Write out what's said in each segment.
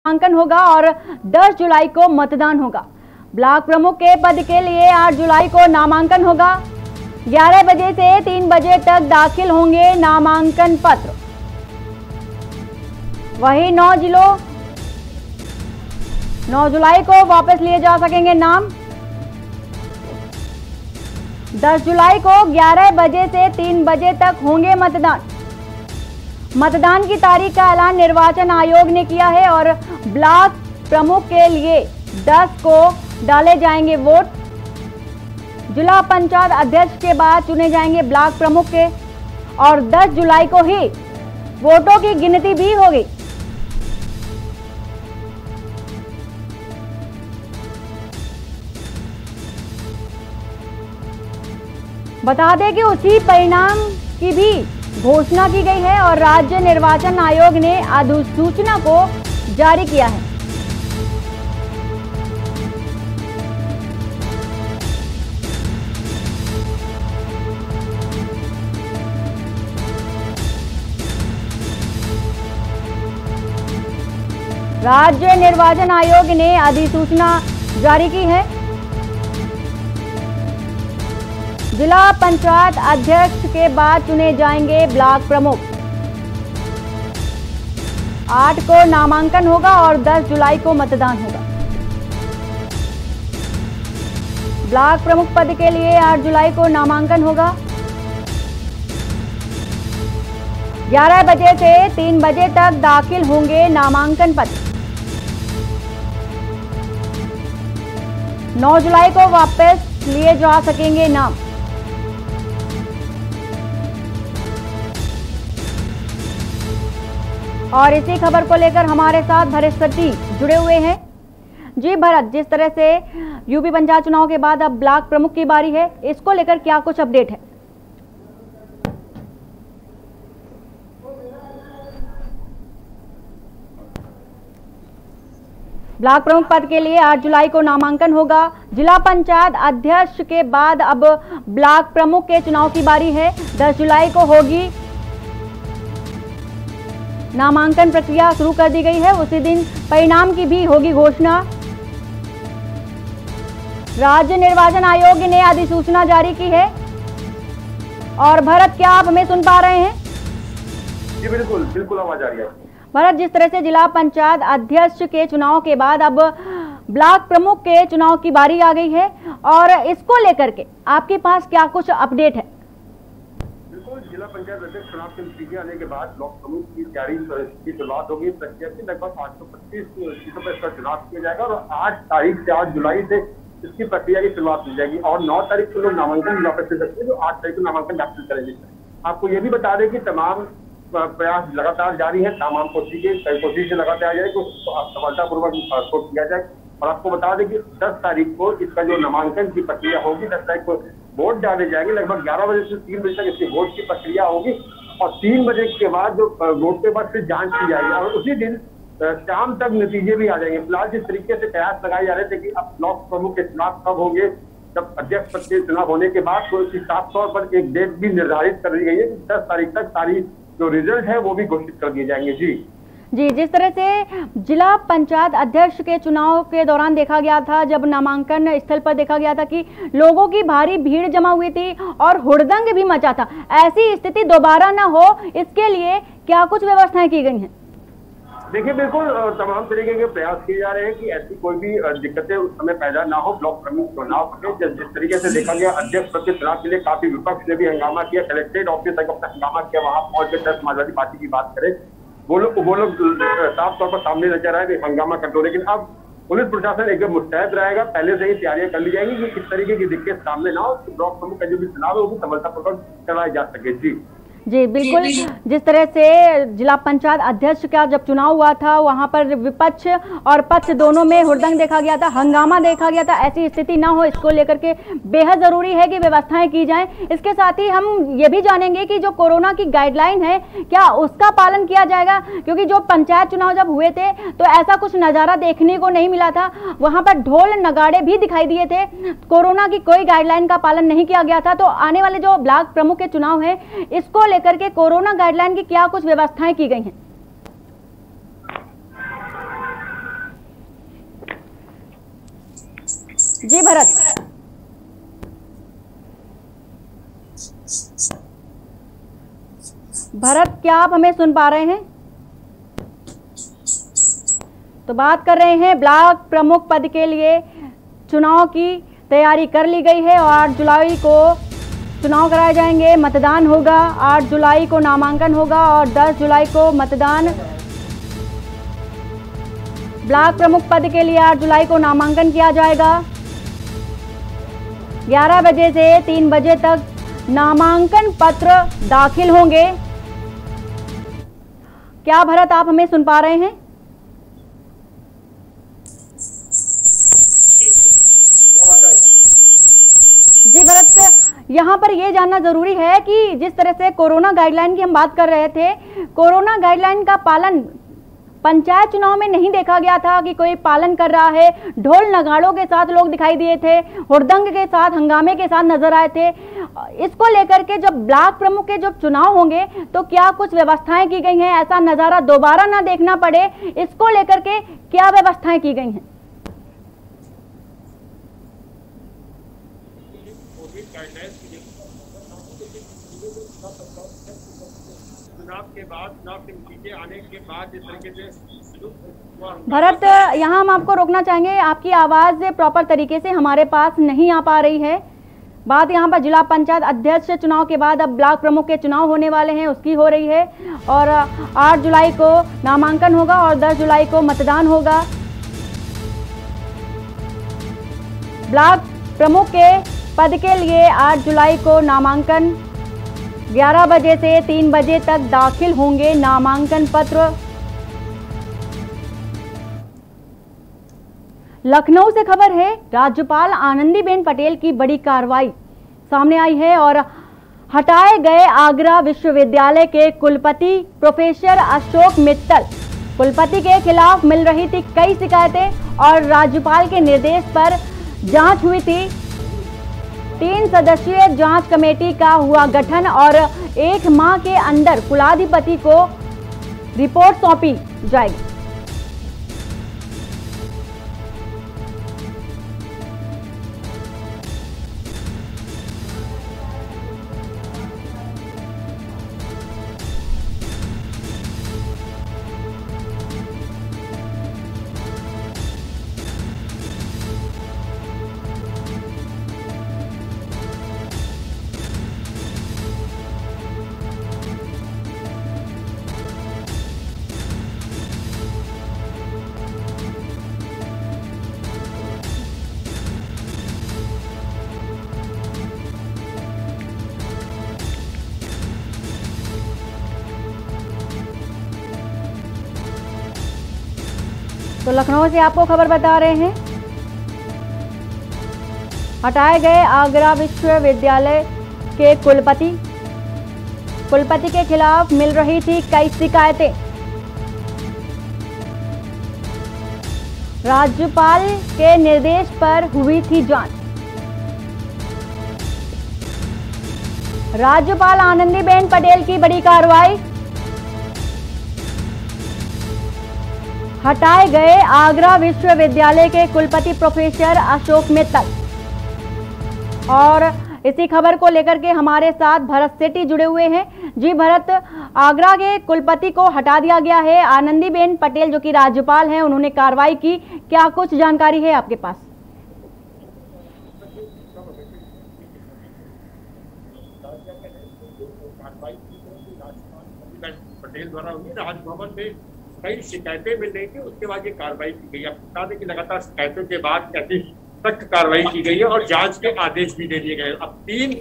नामांकन होगा और 10 जुलाई को मतदान होगा। ब्लॉक प्रमुख के पद के लिए 8 जुलाई को नामांकन होगा। 11 बजे से 3 बजे तक दाखिल होंगे नामांकन पत्र। वहीं 9 जुलाई को वापस लिए जा सकेंगे नाम। 10 जुलाई को 11 बजे से 3 बजे तक होंगे मतदान। मतदान की तारीख का ऐलान निर्वाचन आयोग ने किया है और ब्लॉक प्रमुख के लिए 10 को डाले जाएंगे वोट। जिला पंचायत अध्यक्ष के बाद चुने जाएंगे ब्लॉक प्रमुख के और 10 जुलाई को ही वोटों की गिनती भी होगी। बता दें कि उसी परिणाम की भी घोषणा की गई है और राज्य निर्वाचन आयोग ने अधिसूचना को जारी किया है। राज्य निर्वाचन आयोग ने अधिसूचना जारी की है। जिला पंचायत अध्यक्ष के बाद चुने जाएंगे ब्लॉक प्रमुख। 8 को नामांकन होगा और 10 जुलाई को मतदान होगा। ब्लॉक प्रमुख पद के लिए 8 जुलाई को नामांकन होगा। 11 बजे से 3 बजे तक दाखिल होंगे नामांकन पत्र। 9 जुलाई को वापस लिए जा सकेंगे नाम। और इसी खबर को लेकर हमारे साथ भरत सती जुड़े हुए हैं। जी भरत, जिस तरह से यूपी पंचायत चुनाव के बाद अब ब्लॉक प्रमुख की बारी है, इसको लेकर क्या कुछ अपडेट है? ब्लॉक प्रमुख पद के लिए 8 जुलाई को नामांकन होगा। जिला पंचायत अध्यक्ष के बाद अब ब्लॉक प्रमुख के चुनाव की बारी है। 10 जुलाई को होगी नामांकन प्रक्रिया शुरू कर दी गई है। उसी दिन परिणाम की भी होगी घोषणा। राज्य निर्वाचन आयोग ने अधिसूचना जारी की है। और भरत, क्या आप हमें सुन पा रहे हैं? जी बिल्कुल आवाज आ रही है। भरत, जिस तरह से जिला पंचायत अध्यक्ष के चुनाव के बाद अब ब्लॉक प्रमुख के चुनाव की बारी आ गई है और इसको लेकर के आपके पास क्या कुछ अपडेट है? जिला पंचायत अध्यक्ष चुनाव के नतीजे आने के बाद ब्लॉक प्रमुख की तैयारी की शुरुआत होगी। प्रक्रिया की लगभग 825 सीटों पर इसका चुनाव किया जाएगा और 8 जुलाई से इसकी प्रक्रिया की शुरुआत की जाएगी और 9 तारीख को लोग नामांकन वापस ले सकते हैं, जो 8 तारीख को नामांकन दाखिल करेंगे। आपको ये भी बता दें कि तमाम प्रयास लगातार जारी है। तमाम कोशिश लगातार जारी है सफलतापूर्वक किया जाए। और आपको बता दें कि 10 तारीख को इसका जो नामांकन की प्रक्रिया होगी, 10 तारीख को वोट डाले जाएंगे। लगभग 11 बजे से 3 बजे तक इसकी वोट की प्रक्रिया होगी और 3 बजे के बाद जो वोट के बाद फिर जांच की जाएगी और उसी दिन शाम तक नतीजे भी आ जाएंगे। फिलहाल जिस तरीके से प्रयास लगाए जा रहे थे कि अब ब्लॉक प्रमुख के चुनाव कब होंगे, जब अध्यक्ष पद के चुनाव होने के बाद तो इसकी साफ तौर पर एक डेट भी निर्धारित कर दी गई है कि 10 तारीख तक सारी जो रिजल्ट है वो भी घोषित कर दिए जाएंगे। जी, जिस तरह से जिला पंचायत अध्यक्ष के चुनाव के दौरान देखा गया था, जब नामांकन स्थल पर देखा गया था कि लोगों की भारी भीड़ जमा हुई थी और हुड़दंग भी मचा था, ऐसी स्थिति दोबारा न हो इसके लिए क्या कुछ व्यवस्थाएं की गई हैं? देखिए, बिल्कुल तमाम तरीके के प्रयास किए जा रहे हैं कि ऐसी कोई भी दिक्कतें उस समय पैदा ना हो। ब्लॉक प्रमुख चुनाव में जिस तरीके से देखा गया, अध्यक्ष पद के चुनाव के लिए काफी विपक्ष ने भी हंगामा किया। कलेक्ट्रेट ऑफिस तक अपना हंगामा किया, वहां पहुंच के समाजवादी पार्टी की बात करें, वो लोग साफ तौर पर सामने नजर आए हंगामा करते हो। लेकिन अब पुलिस प्रशासन एकदम मुस्तैद रहेगा, पहले से ही तैयारियां कर ली जाएंगी कि किस तरीके की दिक्कत सामने ना हो, ब्लॉक प्रमुख का जो भी चुनाव है वो भी सफलतापूर्वक कराया जा सके। जी बिल्कुल, जिस तरह से जिला पंचायत अध्यक्ष का जब चुनाव हुआ था, वहां पर विपक्ष और पक्ष दोनों में हुड़दंग देखा गया था, हंगामा देखा गया था। ऐसी स्थिति ना हो, इसको लेकर के बेहद जरूरी है कि व्यवस्थाएं की जाएं। इसके साथ ही हम ये भी जानेंगे कि जो कोरोना की गाइडलाइन है, क्या उसका पालन किया जाएगा? क्योंकि जो पंचायत चुनाव जब हुए थे तो ऐसा कुछ नजारा देखने को नहीं मिला था, वहां पर ढोल नगाड़े भी दिखाई दिए थे, कोरोना की कोई गाइडलाइन का पालन नहीं किया गया था। तो आने वाले जो ब्लॉक प्रमुख के चुनाव है, इसको लेकर के कोरोना गाइडलाइन की क्या कुछ व्यवस्थाएं की गई हैं? जी भरत, क्या आप हमें सुन पा रहे हैं? तो बात कर रहे हैं ब्लॉक प्रमुख पद के लिए चुनाव की तैयारी कर ली गई है और 8 जुलाई को चुनाव कराए जाएंगे, मतदान होगा। 8 जुलाई को नामांकन होगा और 10 जुलाई को मतदान। ब्लॉक प्रमुख पद के लिए 8 जुलाई को नामांकन किया जाएगा। 11 बजे से 3 बजे तक नामांकन पत्र दाखिल होंगे। क्या भरत आप हमें सुन पा रहे हैं? जी भरत, यहाँ पर यह जानना जरूरी है कि जिस तरह से कोरोना गाइडलाइन की हम बात कर रहे थे, कोरोना गाइडलाइन का पालन पंचायत चुनाव में नहीं देखा गया था कि कोई पालन कर रहा है। ढोल नगाड़ों के साथ लोग दिखाई दिए थे, हुड़दंग के साथ, हंगामे के साथ नजर आए थे। इसको लेकर के जब ब्लॉक प्रमुख के जब चुनाव होंगे तो क्या कुछ व्यवस्थाएं की गई हैं, ऐसा नजारा दोबारा ना देखना पड़े, इसको लेकर के क्या व्यवस्थाएं की गई हैं? चुनाव के बाद, चुनाव के नतीजे आने के बाद जिस तरीके से भरत, यहाँ हम आपको रोकना चाहेंगे, आपकी आवाज प्रॉपर तरीके से हमारे पास नहीं आ पा रही है। बात यहाँ पर जिला पंचायत अध्यक्ष चुनाव के बाद अब ब्लॉक प्रमुख के चुनाव होने वाले हैं, उसकी हो रही है और 8 जुलाई को नामांकन होगा और 10 जुलाई को मतदान होगा। ब्लॉक प्रमुख के पद के लिए 8 जुलाई को नामांकन, 11 बजे से 3 बजे तक दाखिल होंगे नामांकन पत्र। लखनऊ से खबर है, राज्यपाल आनंदीबेन पटेल की बड़ी कार्रवाई सामने आई है और हटाए गए आगरा विश्वविद्यालय के कुलपति प्रोफेसर अशोक मित्तल। कुलपति के खिलाफ मिल रही थी कई शिकायतें और राज्यपाल के निर्देश पर जांच हुई थी। 3 सदस्यीय जांच कमेटी का हुआ गठन और 1 माह के अंदर कुलाधिपति को रिपोर्ट सौंपी जाएगी। तो लखनऊ से आपको खबर बता रहे हैं, हटाए गए आगरा विश्वविद्यालय के कुलपति के खिलाफ मिल रही थी कई शिकायतें। राज्यपाल के निर्देश पर हुई थी जांच। राज्यपाल आनंदीबेन पटेल की बड़ी कार्रवाई, हटाए गए आगरा विश्वविद्यालय के कुलपति प्रोफेसर अशोक मित्तल। और इसी खबर को लेकर के हमारे साथ भरत सेठी जुड़े हुए हैं। जी भरत, आगरा के कुलपति को हटा दिया गया है, आनंदीबेन पटेल जो कि राज्यपाल हैं उन्होंने कार्रवाई की, क्या कुछ जानकारी है आपके पास? पटेल द्वारा राजभवन में कई शिकायतें मिल रही थी, उसके बाद ये कार्रवाई की गई। अब बता दें कि लगातार शिकायतों के बाद ऐसी सख्त कार्रवाई की गई है और जांच के आदेश भी दे दिए गए। अब 3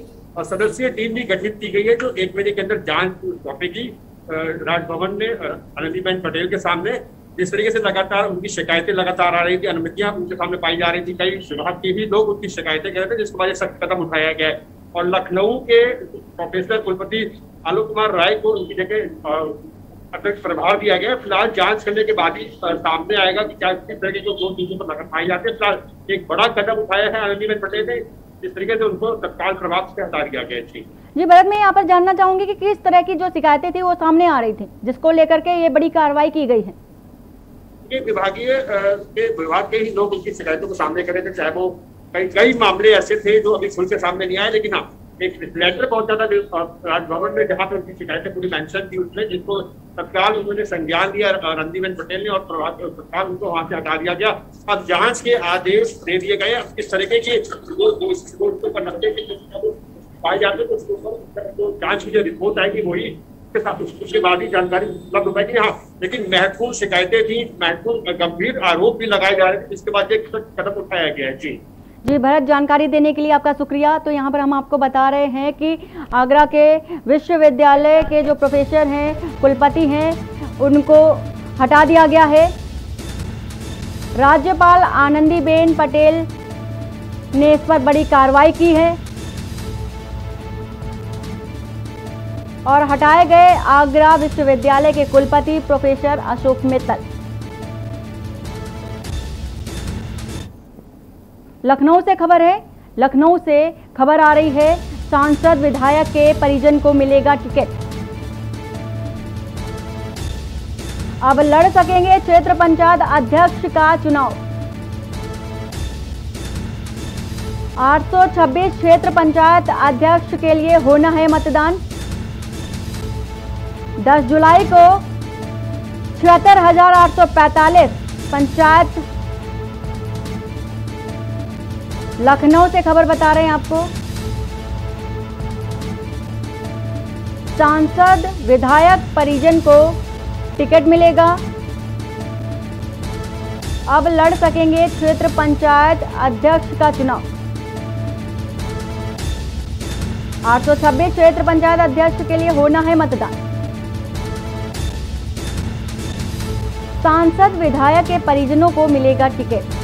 सदस्यीय टीम भी गठित की गई है जो 1 महीने के अंदर जांच सौंपेगी राजभवन में आनंदीबेन पटेल के सामने। जिस तरीके से लगातार उनकी शिकायतें लगातार आ रही थी, अनुमतियां उनके सामने पाई जा रही थी, कई विभाग के भी लोग उनकी शिकायतें कर रहे थे, जिसके बाद सख्त कदम उठाया गया है। और लखनऊ के प्रोफेसर कुलपति आलोक कुमार राय को उनकी जगह अतिरिक्त प्रभाव दिया गया। फिलहाल जांच करने के बाद ही सामने आएगा कि क्या किस तरह की जो 2 चीजों पर नजर पाई जाती है। फिलहाल एक बड़ा कदम उठाया है आनंदीबेन पटेल ने, जिस तरीके से उनको तत्काल प्रभाव से हटा दिया गया। जी भरत, मैं यहाँ पर जानना चाहूंगी कि किस तरह की जो शिकायतें थी वो सामने आ रही थी जिसको लेकर के ये बड़ी कार्रवाई की गई है? विभाग के ही लोग उनकी शिकायतों को सामने कर रहे थे, चाहे वो कई मामले ऐसे थे जो अभी खुल के सामने नहीं आए, लेकिन हाँ एक लेटर पहुंचा था राजभवन में जहां पर उनकी शिकायतें पूरी मेंशन थी उसमें, जिनको तत्काल उन्होंने संज्ञान लिया रणदीबेन पटेल ने और तत्काल उनको वहां से हटा दिया गया। अब जांच के आदेश दे दिए गए। अब किस तरीके की दोस्तों पर नब्बे के पाए जाते तो जांच की जो रिपोर्ट आएगी वही उसके बाद ही जानकारी उपलब्ध हो पाएगी। हाँ, लेकिन महत्वपूर्ण शिकायतें थी, महत्वपूर्ण गंभीर आरोप भी लगाए जा रहे थे, जिसके बाद एक कदम उठाया गया है। जी भरत, जानकारी देने के लिए आपका शुक्रिया। तो यहाँ पर हम आपको बता रहे हैं कि आगरा के विश्वविद्यालय के जो प्रोफेसर हैं, कुलपति हैं, उनको हटा दिया गया है। राज्यपाल आनंदीबेन पटेल ने इस पर बड़ी कार्रवाई की है और हटाए गए आगरा विश्वविद्यालय के कुलपति प्रोफेसर अशोक मित्तल। लखनऊ से खबर है, लखनऊ से खबर आ रही है, सांसद विधायक के परिजन को मिलेगा टिकट। अब लड़ सकेंगे क्षेत्र पंचायत अध्यक्ष का चुनाव। 826 क्षेत्र पंचायत अध्यक्ष के लिए होना है मतदान। 10 जुलाई को 76,845 पंचायत। लखनऊ से खबर बता रहे हैं आपको, सांसद विधायक परिजन को टिकट मिलेगा। अब लड़ सकेंगे क्षेत्र पंचायत अध्यक्ष का चुनाव। 826 क्षेत्र पंचायत अध्यक्ष के लिए होना है मतदान। सांसद विधायक के परिजनों को मिलेगा टिकट।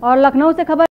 और लखनऊ से खबर